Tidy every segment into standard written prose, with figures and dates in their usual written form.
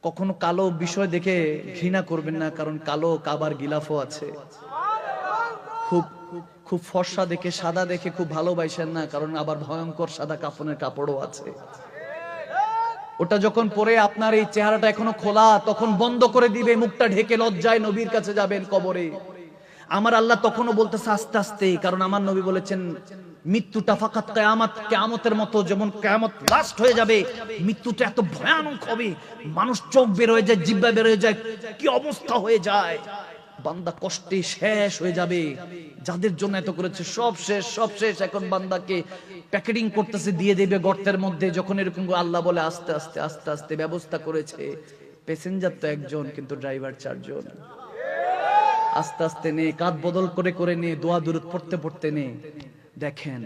কখনো কালো বিষয় দেখে ঘৃণা করবেন না, কারণ কালো কাবার গিলাফও আছে। খুব খুব ফর্সা দেখে, সাদা দেখে খুব ভালোবাসেন না, কারণ আবার ভয়ঙ্কর সাদা কাফনের কাপড়ও আছে। ওটা যখন পরে আপনার এই চেহারাটা এখনো খোলা, তখন বন্ধ করে দিবে, মুখটা ঢেকে লজ্জায় নবীর কাছে যাবেন কবরে। আমার আল্লাহ তখনও বলতেছে আস্তে আস্তে, কারণ আমার নবী বলেছেন মৃত্যুটা ফাকাত কিয়ামত, কিয়ামতের মতো যেমন কিয়ামত লাস্ট হয়ে যাবে, মৃত্যুটা এত ভয়ানক হবে, মানুষ চোখ বের হয়ে যায়, জিহ্বা বের হয়ে যায়, কি অবস্থা হয়ে যায়, বান্দা কষ্টে শেষ হয়ে যাবে। যাদের জন্য এত করেছে সব শেষ, সব শেষ। এখন বান্দাকে প্যাকেটিং করতেছে, দিয়ে দেবে গর্তের মধ্যে। যখন এরকম আল্লাহ বলে আস্তে আস্তে আস্তে আস্তে ব্যবস্থা করেছে, প্যাসেঞ্জার তো একজন কিন্তু ড্রাইভার চারজন। আস্তে আস্তে নে, কাঁধ বদল করে করে নে, দোয়া দুরূদ পড়তে পড়তে নে। দেখেন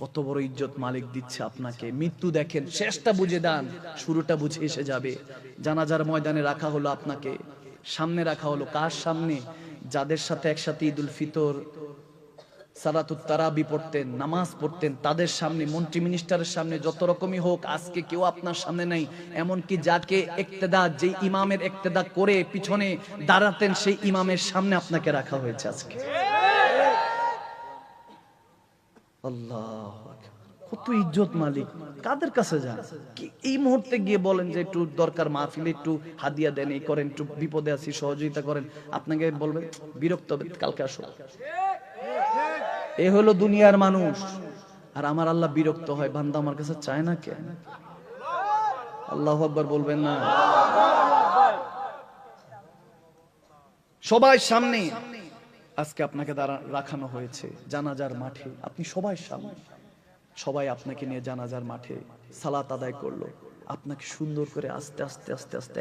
কত বড় ইজ্জত মালিক দিচ্ছে আপনাকে। মৃত্যু দেখেন, শেষটা বুঝে দেন, শুরুটা বুঝে এসে যাবে। জানাজার ময়দানে রাখা হলো আপনাকে, সামনে রাখা হলো কার সামনে? যাদের সাথে একসাথে ঈদুল ফিতর, সালাতুত তারাবি পড়তেন, নামাজ পড়তেন, তাদের সামনে। মন্ত্রী মিনিস্টারের সামনে, যত রকমই হোক, আজকে কেউ আপনার সামনে নাই। এমনকি যাকে ইক্তেদা, যে ইমামের ইক্তেদা করে পিছনে দাঁড়াতেন, সেই ইমামের সামনে আপনাকে রাখা হয়েছে আজকে। আল্লাহু আকবার, কত ইজ্জত মালিক। কাদের কাছে যান? এই মুহূর্তে গিয়ে বলেন যে একটু দরকার, মাহফিলে একটু হাদিয়া দেন, এই করেন, একটু বিপদে আছি সহযোগিতা করেন, আপনাকে বলবেন বিরক্ত হবে, কালকে আসো। এ হলো দুনিয়ার মানুষ। আর আমার আল্লাহ বিরক্ত হয়, বান্দা আমার কাছে চায় না কেন? আল্লাহু আকবার বলবেন না? সবাই সামনে আজকে আপনাকে রাখানো হয়েছে জানাজার মাঠে। আপনি সবাই সামনে, সবাই আপনাকে নিয়ে জানাজার মাঠে সালাত আদায় করলো। আপনাকে সুন্দর করে আস্তে আস্তে আস্তে আস্তে